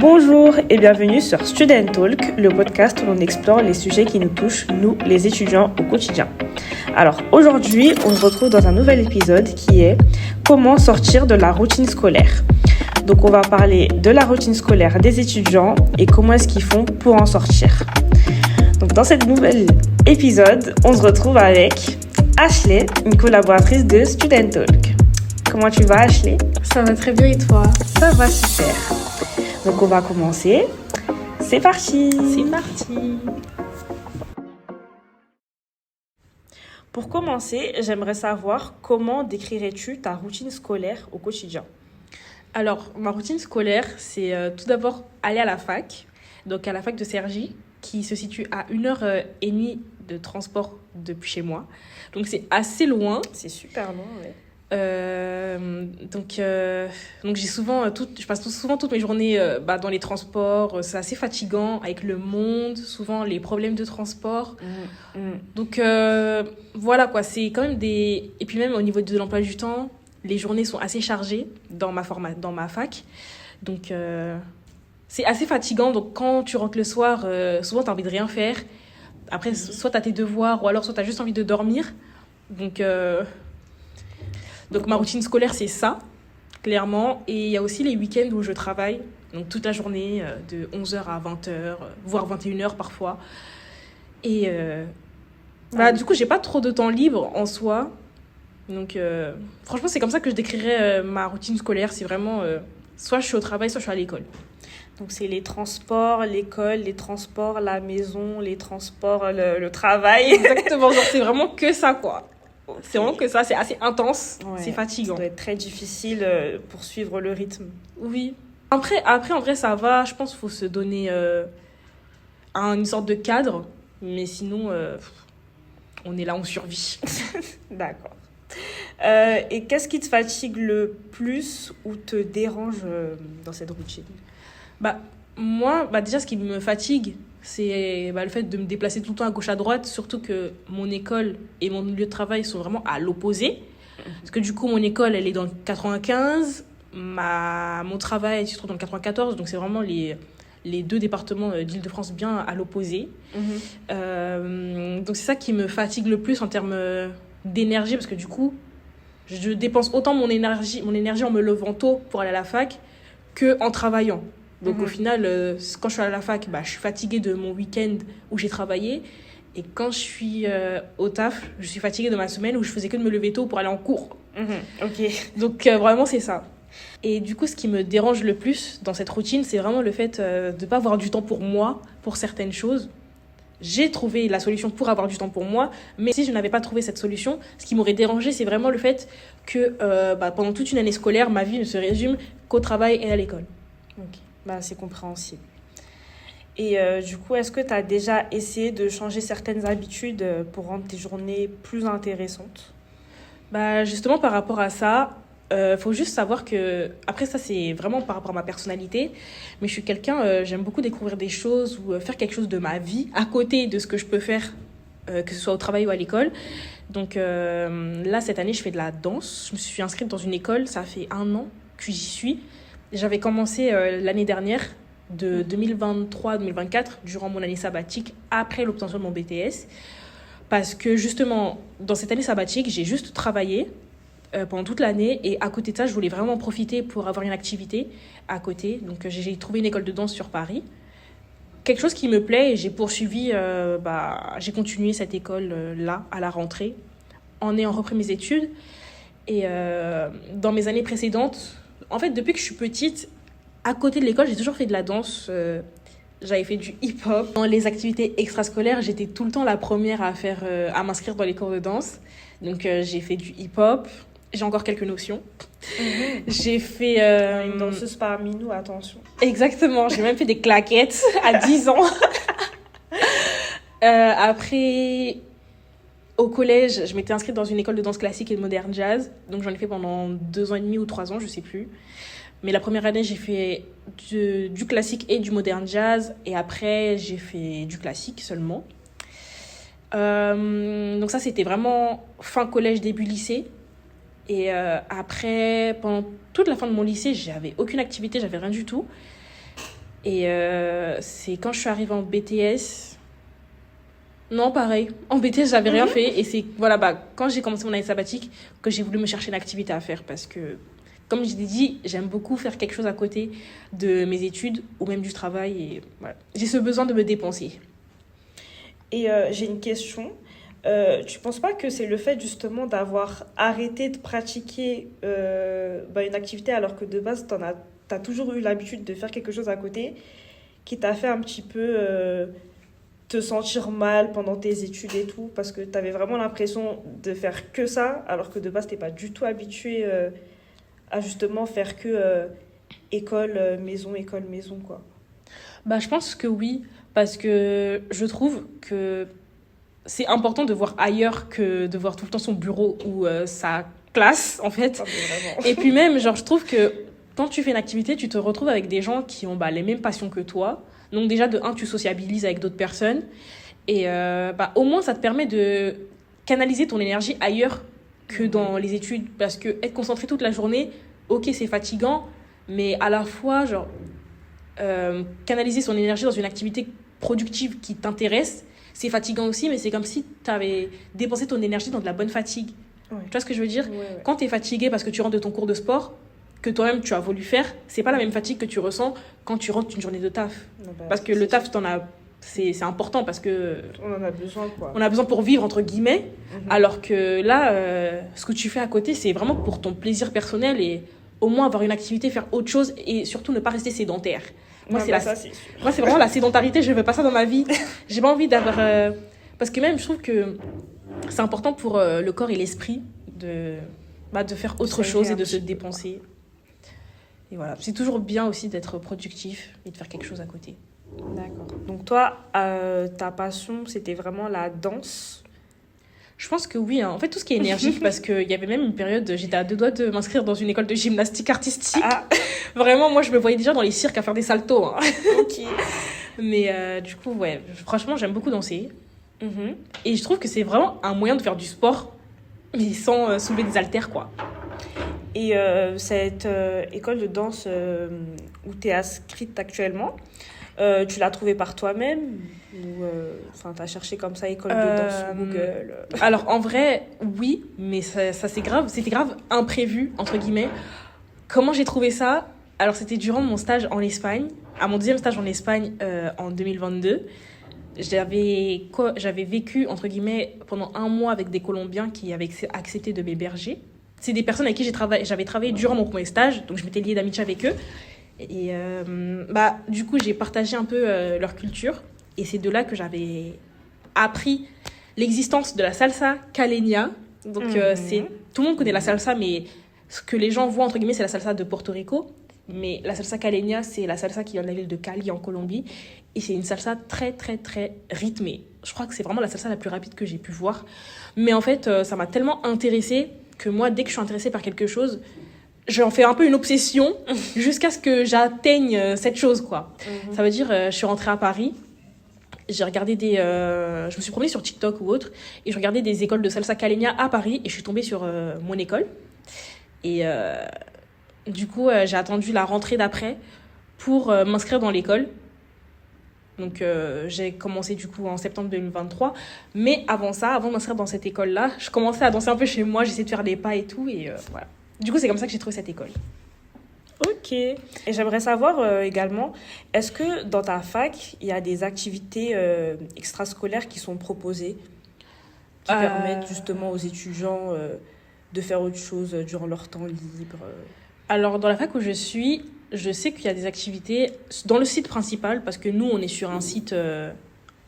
Bonjour et bienvenue sur Student Talk, le podcast où l'on explore les sujets qui nous touchent, nous, les étudiants, au quotidien. Alors aujourd'hui, on se retrouve dans un nouvel épisode qui est comment sortir de la routine scolaire. Donc on va parler de la routine scolaire des étudiants et comment est-ce qu'ils font pour en sortir. Donc dans cet nouvel épisode, on se retrouve avec Ashley, une collaboratrice de Student Talk. Comment tu vas, Ashley ? Ça va très bien et toi ? Ça va super. Donc on va commencer. C'est parti. C'est parti. Pour commencer, j'aimerais savoir comment décrirais-tu ta routine scolaire au quotidien ? Alors, ma routine scolaire, c'est tout d'abord aller à la fac, donc à la fac de Cergy, qui se situe à 1h30 de transport depuis chez moi. Donc c'est assez loin. C'est super loin, ouais. Donc je passe souvent toutes mes journées dans les transports. C'est assez fatigant avec le monde, souvent les problèmes de transport. Donc voilà quoi, c'est quand même des... Et puis même au niveau de l'emploi du temps, les journées sont assez chargées dans ma fac. Donc c'est assez fatigant. Donc quand tu rentres le soir, souvent tu as envie de rien faire. Après, soit tu as tes devoirs ou alors soit tu as juste envie de dormir. Donc ma routine scolaire, c'est ça, clairement. Et il y a aussi les week-ends où je travaille, donc toute la journée, de 11h à 20h, voire 21h parfois. Et du coup, j'ai pas trop de temps libre en soi. Donc franchement, c'est comme ça que je décrirais ma routine scolaire. C'est vraiment, soit je suis au travail, soit je suis à l'école. Donc c'est les transports, l'école, les transports, la maison, les transports, le travail. Exactement, genre c'est vraiment que ça, quoi. C'est vraiment que ça, c'est assez intense, ouais, c'est fatigant. Ça doit être très difficile pour suivre le rythme. Oui. Après, en vrai, ça va. Je pense qu'il faut se donner une sorte de cadre. Mais sinon, on est là, on survit. D'accord. Et qu'est-ce qui te fatigue le plus ou te dérange dans cette routine ? Moi, déjà, ce qui me fatigue, c'est le fait de me déplacer tout le temps à gauche à droite, surtout que mon école et mon lieu de travail sont vraiment à l'opposé. Parce que du coup, mon école, elle est dans le 95, mon travail se trouve dans le 94, donc c'est vraiment les deux départements d'Île-de-France bien à l'opposé. Donc c'est ça qui me fatigue le plus en termes d'énergie, parce que du coup, je dépense autant mon énergie en me levant tôt pour aller à la fac qu'en travaillant. Donc au final, quand je suis à la fac, je suis fatiguée de mon week-end où j'ai travaillé. Et quand je suis au taf, je suis fatiguée de ma semaine où je faisais que de me lever tôt pour aller en cours. Ok. Donc vraiment, c'est ça. Et du coup, ce qui me dérange le plus dans cette routine, c'est vraiment le fait de ne pas avoir du temps pour moi, pour certaines choses. J'ai trouvé la solution pour avoir du temps pour moi, mais si je n'avais pas trouvé cette solution, ce qui m'aurait dérangée, c'est vraiment le fait que pendant toute une année scolaire, ma vie ne se résume qu'au travail et à l'école. Ok. C'est compréhensible. Et du coup, est-ce que tu as déjà essayé de changer certaines habitudes pour rendre tes journées plus intéressantes ? Justement, par rapport à ça, faut juste savoir que... Après, ça, c'est vraiment par rapport à ma personnalité. Mais je suis quelqu'un, j'aime beaucoup découvrir des choses ou faire quelque chose de ma vie à côté de ce que je peux faire, que ce soit au travail ou à l'école. Donc là, cette année, je fais de la danse. Je me suis inscrite dans une école. Ça fait 1 an que j'y suis. J'avais commencé l'année dernière, de 2023-2024, durant mon année sabbatique, après l'obtention de mon BTS. Parce que justement, dans cette année sabbatique, j'ai juste travaillé pendant toute l'année. Et à côté de ça, je voulais vraiment profiter pour avoir une activité à côté. Donc j'ai trouvé une école de danse sur Paris. Quelque chose qui me plaît et j'ai poursuivi, j'ai continué cette école-là à la rentrée en ayant repris mes études. Et dans mes années précédentes... En fait, depuis que je suis petite, à côté de l'école, j'ai toujours fait de la danse. J'avais fait du hip-hop. Dans les activités extrascolaires, j'étais tout le temps la première à m'inscrire dans les cours de danse. Donc, j'ai fait du hip-hop. J'ai encore quelques notions. J'ai fait... Une danseuse parmi nous, attention. Exactement. J'ai même fait des claquettes à 10 ans. Après... Au collège, je m'étais inscrite dans une école de danse classique et de modern jazz. Donc, j'en ai fait pendant 2 ans et demi ou 3 ans, je ne sais plus. Mais la première année, j'ai fait du classique et du modern jazz. Et après, j'ai fait du classique seulement. Donc ça, c'était vraiment fin collège, début lycée. Et après, pendant toute la fin de mon lycée, j'avais aucune activité, j'avais rien du tout. Et c'est quand je suis arrivée en BTS. Non, pareil. En BTS, j'avais rien fait. Et c'est, voilà, quand j'ai commencé mon année sabbatique, que j'ai voulu me chercher une activité à faire. Parce que, comme je l'ai dit, j'aime beaucoup faire quelque chose à côté de mes études ou même du travail. Et voilà. J'ai ce besoin de me dépenser. Et j'ai une question. Tu penses pas que c'est le fait justement d'avoir arrêté de pratiquer une activité alors que de base t'as toujours eu l'habitude de faire quelque chose à côté qui t'a fait un petit peu te sentir mal pendant tes études et tout parce que t'avais vraiment l'impression de faire que ça alors que de base t'es pas du tout habitué à justement faire que école, maison quoi. Je pense que oui, parce que je trouve que c'est important de voir ailleurs que de voir tout le temps son bureau ou sa classe, en fait. Et puis même, genre, je trouve que quand tu fais une activité, tu te retrouves avec des gens qui ont les mêmes passions que toi. Donc déjà, de un, tu sociabilises avec d'autres personnes. Et au moins, ça te permet de canaliser ton énergie ailleurs que dans les études. Parce que être concentré toute la journée, ok, c'est fatigant, mais à la fois, genre, canaliser son énergie dans une activité productive qui t'intéresse, c'est fatigant aussi, mais c'est comme si tu avais dépensé ton énergie dans de la bonne fatigue. Ouais. Tu vois ce que je veux dire ? Ouais. Quand tu es fatigué parce que tu rentres de ton cours de sport, que toi-même tu as voulu faire, c'est pas la même fatigue que tu ressens quand tu rentres une journée de taf. Parce que le taf, c'est important parce que... On en a besoin, quoi. On a besoin pour vivre, entre guillemets. Alors que là, ce que tu fais à côté, c'est vraiment pour ton plaisir personnel et au moins avoir une activité, faire autre chose et surtout ne pas rester sédentaire. Moi, c'est vraiment la sédentarité, je veux pas ça dans ma vie. J'ai pas envie d'avoir... Parce que même, je trouve que c'est important pour le corps et l'esprit de faire autre chose et de se dépenser. Et voilà, c'est toujours bien aussi d'être productif et de faire quelque chose à côté. D'accord. Donc toi, ta passion, c'était vraiment la danse ? Je pense que oui, hein. En fait, tout ce qui est énergique, parce qu'il y avait même une période, j'étais à 2 doigts de m'inscrire dans une école de gymnastique artistique. Ah. Vraiment, moi, je me voyais déjà dans les cirques à faire des saltos. Hein. Ok. Mais du coup, ouais, franchement, j'aime beaucoup danser. Et je trouve que c'est vraiment un moyen de faire du sport, mais sans soulever des haltères, quoi. Et cette école de danse où tu es inscrite actuellement, tu l'as trouvée par toi-même ou t'as cherché comme ça école de danse sur Google? Alors en vrai oui, mais ça c'était grave imprévu entre guillemets. Comment j'ai trouvé ça? Alors c'était durant mon stage en Espagne, à mon 2e stage en Espagne en 2022. J'avais vécu entre guillemets pendant 1 mois avec des Colombiens qui avaient accepté de m'héberger. C'est des personnes avec qui j'avais travaillé durant mon premier stage, donc je m'étais liée d'amitié avec eux. Et du coup, j'ai partagé un peu leur culture. Et c'est de là que j'avais appris l'existence de la salsa caleña. Donc, tout le monde connaît la salsa, mais ce que les gens voient, entre guillemets, c'est la salsa de Porto Rico. Mais la salsa caleña, c'est la salsa qui vient de la ville de Cali, en Colombie. Et c'est une salsa très, très, très rythmée. Je crois que c'est vraiment la salsa la plus rapide que j'ai pu voir. Mais en fait, ça m'a tellement intéressée que moi, dès que je suis intéressée par quelque chose, j'en fais un peu une obsession jusqu'à ce que j'atteigne cette chose, quoi. Ça veut dire, je suis rentrée à Paris, j'ai regardé je me suis promenée sur TikTok ou autre, et je regardais des écoles de salsa caleña à Paris, et je suis tombée sur mon école. Et du coup, j'ai attendu la rentrée d'après pour m'inscrire dans l'école. Donc, j'ai commencé du coup en septembre 2023. Mais avant de m'inscrire dans cette école-là, je commençais à danser un peu chez moi, j'essayais de faire des pas et tout, et voilà. Du coup, c'est comme ça que j'ai trouvé cette école. Ok. Et j'aimerais savoir également, est-ce que dans ta fac, il y a des activités extrascolaires qui sont proposées, qui permettent justement aux étudiants de faire autre chose durant leur temps libre Alors, dans la fac où je suis, je sais qu'il y a des activités dans le site principal, parce que nous, on est sur un site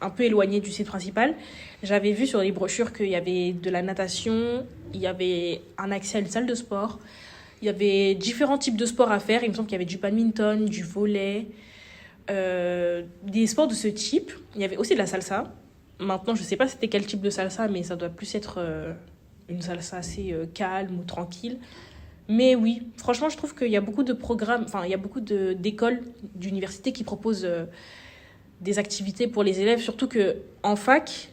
un peu éloigné du site principal. J'avais vu sur les brochures qu'il y avait de la natation, il y avait un accès à une salle de sport, il y avait différents types de sports à faire. Il me semble qu'il y avait du badminton, du volley, des sports de ce type. Il y avait aussi de la salsa. Maintenant, je ne sais pas c'était quel type de salsa, mais ça doit plus être une salsa assez calme ou tranquille. Mais oui, franchement, je trouve qu'il y a beaucoup de programmes, il y a beaucoup d'écoles, d'universités qui proposent des activités pour les élèves, surtout qu'en fac,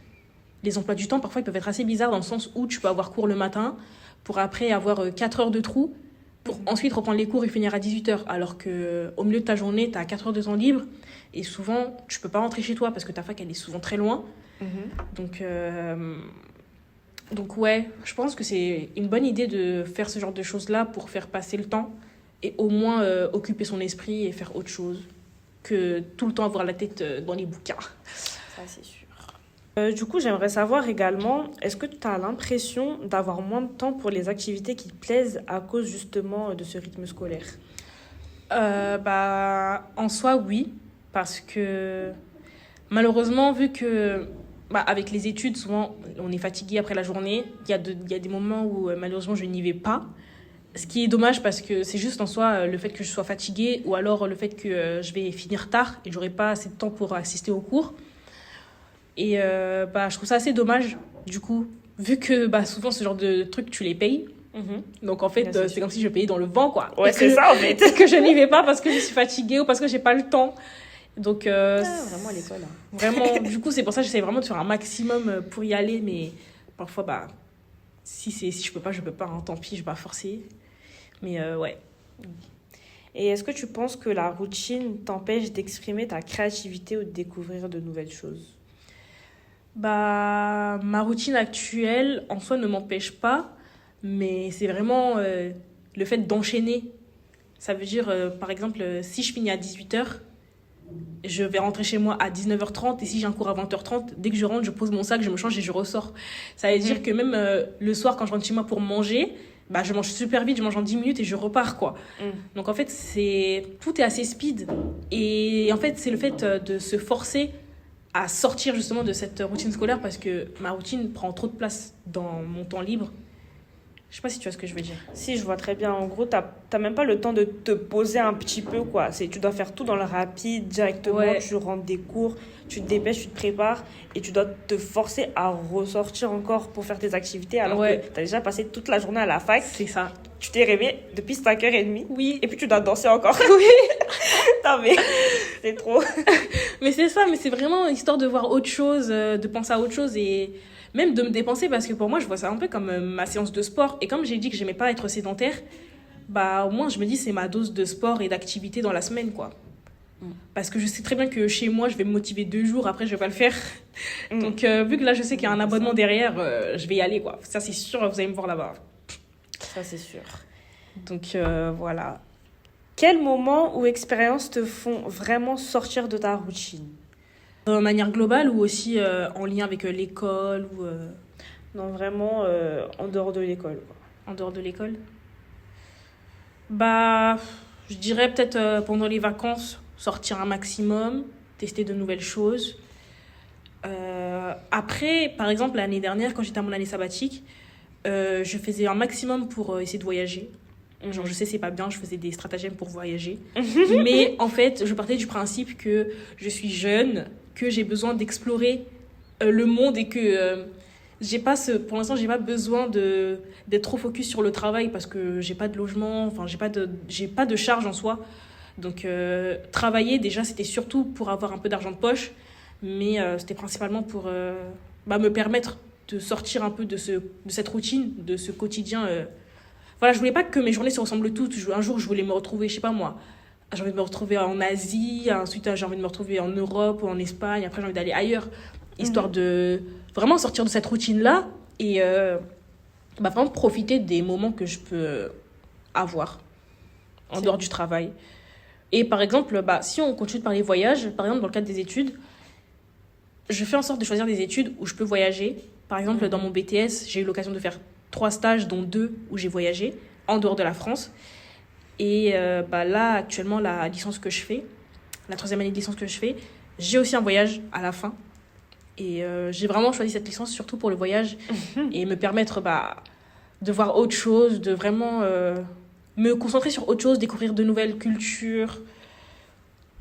les emplois du temps, parfois, ils peuvent être assez bizarres dans le sens où tu peux avoir cours le matin pour après avoir 4 heures de trou. pour ensuite reprendre les cours et finir à 18h. Alors qu'au milieu de ta journée, tu as 4 heures de temps libre et souvent, tu peux pas rentrer chez toi parce que ta fac, elle est souvent très loin. Donc, ouais, je pense que c'est une bonne idée de faire ce genre de choses-là pour faire passer le temps et au moins occuper son esprit et faire autre chose que tout le temps avoir la tête dans les bouquins. Ça, c'est sûr. Du coup, j'aimerais savoir également, est-ce que tu as l'impression d'avoir moins de temps pour les activités qui te plaisent à cause justement de ce rythme scolaire? En soi, oui, parce que malheureusement, vu que avec les études, souvent, on est fatigué après la journée, il y a des moments où malheureusement, je n'y vais pas. Ce qui est dommage parce que c'est juste en soi le fait que je sois fatiguée ou alors le fait que je vais finir tard et j'aurai pas assez de temps pour assister aux cours. Et je trouve ça assez dommage, du coup, vu que souvent ce genre de trucs, tu les payes. Donc en fait, c'est comme si je payais dans le vent, quoi. Ouais, c'est ça en fait. Que je n'y vais pas parce que je suis fatiguée ou parce que j'ai pas le temps. Donc, vraiment à l'école. Vraiment, du coup, c'est pour ça que j'essaie vraiment de faire un maximum pour y aller. Mais parfois, si je peux pas, hein, tant pis, je vais pas forcer. Mais ouais. Et est-ce que tu penses que la routine t'empêche d'exprimer ta créativité ou de découvrir de nouvelles choses? Ma routine actuelle, en soi, ne m'empêche pas. Mais c'est vraiment le fait d'enchaîner. Ça veut dire, par exemple, si je finis à 18h, je vais rentrer chez moi à 19h30 et si j'ai un cours à 20h30, dès que je rentre, je pose mon sac, je me change et je ressors. Ça veut dire que même le soir, quand je rentre chez moi pour manger, je mange super vite, je mange en 10 minutes et je repars, quoi. Donc en fait, tout est assez speed. Et en fait, c'est le fait de se forcer à sortir justement de cette routine scolaire parce que ma routine prend trop de place dans mon temps libre. Je sais pas si tu vois ce que je veux dire. Si, je vois très bien. En gros, t'as même pas le temps de te poser un petit peu, quoi. Tu dois faire tout dans le rapide, directement. Ouais. Tu rentres des cours, tu te dépêches, tu te prépares et tu dois te forcer à ressortir encore pour faire tes activités alors que t'as déjà passé toute la journée à la fac. C'est ça. Tu t'es réveillé depuis 5h30. Oui. Et puis tu dois danser encore. Oui. Non mais c'est trop. Mais c'est ça, mais c'est vraiment histoire de voir autre chose, de penser à autre chose et même de me dépenser parce que pour moi je vois ça un peu comme ma séance de sport et comme j'ai dit que j'aimais pas être sédentaire, au moins je me dis c'est ma dose de sport et d'activité dans la semaine, quoi. Parce que je sais très bien que chez moi je vais me motiver 2 jours, après je vais pas le faire. Donc vu que là je sais qu'il y a un abonnement derrière, je vais y aller, quoi. Ça c'est sûr, vous allez me voir là-bas. Ça c'est sûr. Donc voilà. Quels moments ou expériences te font vraiment sortir de ta routine? De manière globale ou aussi en lien avec l'école ou Non, vraiment en dehors de l'école, quoi. En dehors de l'école? Je dirais peut-être pendant les vacances, sortir un maximum, tester de nouvelles choses. Après, par exemple, l'année dernière, quand j'étais à mon année sabbatique, je faisais un maximum pour essayer de voyager. Genre, je sais, c'est pas bien, je faisais des stratagèmes pour voyager. Mais en fait, je partais du principe que je suis jeune, que j'ai besoin d'explorer le monde et que pour l'instant, j'ai pas besoin d'être trop focus sur le travail parce que j'ai pas de logement, enfin, j'ai pas de charge en soi. Donc, travailler, déjà, c'était surtout pour avoir un peu d'argent de poche, mais c'était principalement pour me permettre de sortir un peu de cette routine, de ce quotidien. Voilà, je voulais pas que mes journées se ressemblent toutes. Un jour, je voulais me retrouver, je sais pas moi, j'ai envie de me retrouver en Asie, ensuite j'ai envie de me retrouver en Europe ou en Espagne, après j'ai envie d'aller ailleurs, histoire de vraiment sortir de cette routine-là et vraiment profiter des moments que je peux avoir en dehors du travail. Et par exemple, si on continue de parler voyage, par exemple dans le cadre des études, je fais en sorte de choisir des études où je peux voyager. Par exemple, dans mon BTS, j'ai eu l'occasion de faire 3 stages, dont 2 où j'ai voyagé, en dehors de la France. Et là, actuellement, la licence que je fais, la 3e année de licence que je fais, j'ai aussi un voyage à la fin. Et j'ai vraiment choisi cette licence surtout pour le voyage et me permettre de voir autre chose, de vraiment me concentrer sur autre chose, découvrir de nouvelles cultures.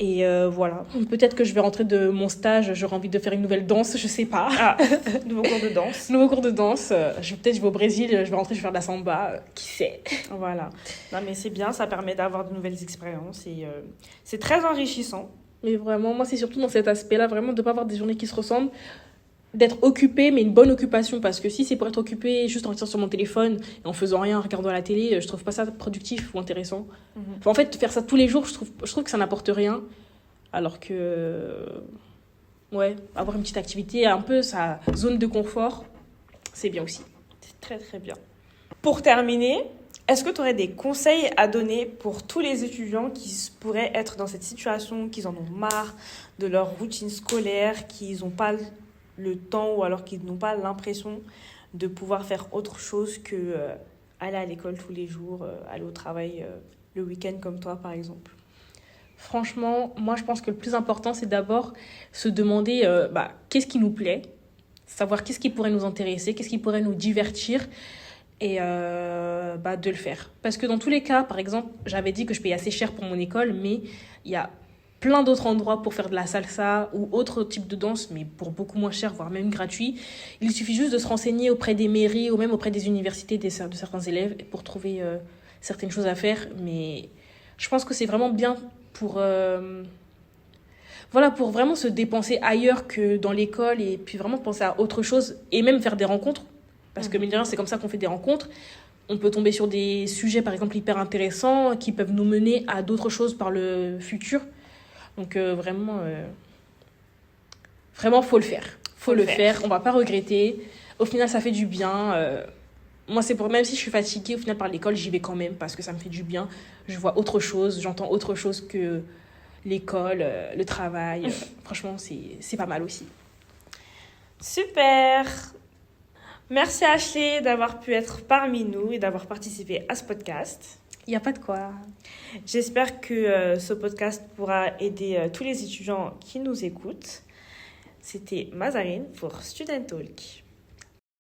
Et voilà. Peut-être que je vais rentrer de mon stage, j'aurai envie de faire une nouvelle danse, je sais pas. Ah, nouveau cours de danse. Nouveau cours de danse. Peut-être je vais au Brésil, je vais rentrer, je vais faire de la samba, qui sait. Voilà. Non mais c'est bien, ça permet d'avoir de nouvelles expériences et c'est très enrichissant. Mais vraiment, moi c'est surtout dans cet aspect-là, vraiment de ne pas avoir des journées qui se ressemblent. d'être occupé, mais une bonne occupation. Parce que si c'est pour être occupé juste en restant sur mon téléphone et en faisant rien, en regardant la télé, je trouve pas ça productif ou intéressant. Enfin, en fait, faire ça tous les jours, je trouve que ça n'apporte rien. Alors que, ouais, avoir une petite activité, un peu sa zone de confort, c'est bien aussi. C'est très très bien. Pour terminer, est-ce que tu aurais des conseils à donner pour tous les étudiants qui pourraient être dans cette situation, qui en ont marre de leur routine scolaire, qui n'ont pas le temps ou alors qui n'ont pas l'impression de pouvoir faire autre chose que aller à l'école tous les jours, aller au travail le week-end comme toi par exemple? Franchement, moi, je pense que le plus important, c'est d'abord se demander qu'est-ce qui nous plaît, savoir qu'est-ce qui pourrait nous intéresser, qu'est-ce qui pourrait nous divertir et de le faire. Parce que dans tous les cas, par exemple, j'avais dit que je payais assez cher pour mon école, mais il y a plein d'autres endroits pour faire de la salsa ou autre type de danse, mais pour beaucoup moins cher, voire même gratuit. Il suffit juste de se renseigner auprès des mairies ou même auprès des universités de certains élèves pour trouver certaines choses à faire. Mais je pense que c'est vraiment bien pour pour vraiment se dépenser ailleurs que dans l'école et puis vraiment penser à autre chose et même faire des rencontres. Parce que mine de rien, c'est comme ça qu'on fait des rencontres. On peut tomber sur des sujets, par exemple, hyper intéressants qui peuvent nous mener à d'autres choses par le futur. Donc vraiment, faut le faire. Faut le faire. On va pas regretter. Au final, ça fait du bien. Moi, c'est pour même si je suis fatiguée, au final, par l'école, j'y vais quand même parce que ça me fait du bien. Je vois autre chose, j'entends autre chose que l'école, le travail. Franchement, c'est pas mal aussi. Super! Merci Ashley d'avoir pu être parmi nous et d'avoir participé à ce podcast. Il n'y a pas de quoi. J'espère que ce podcast pourra aider tous les étudiants qui nous écoutent. C'était Mazarine pour Student Talk.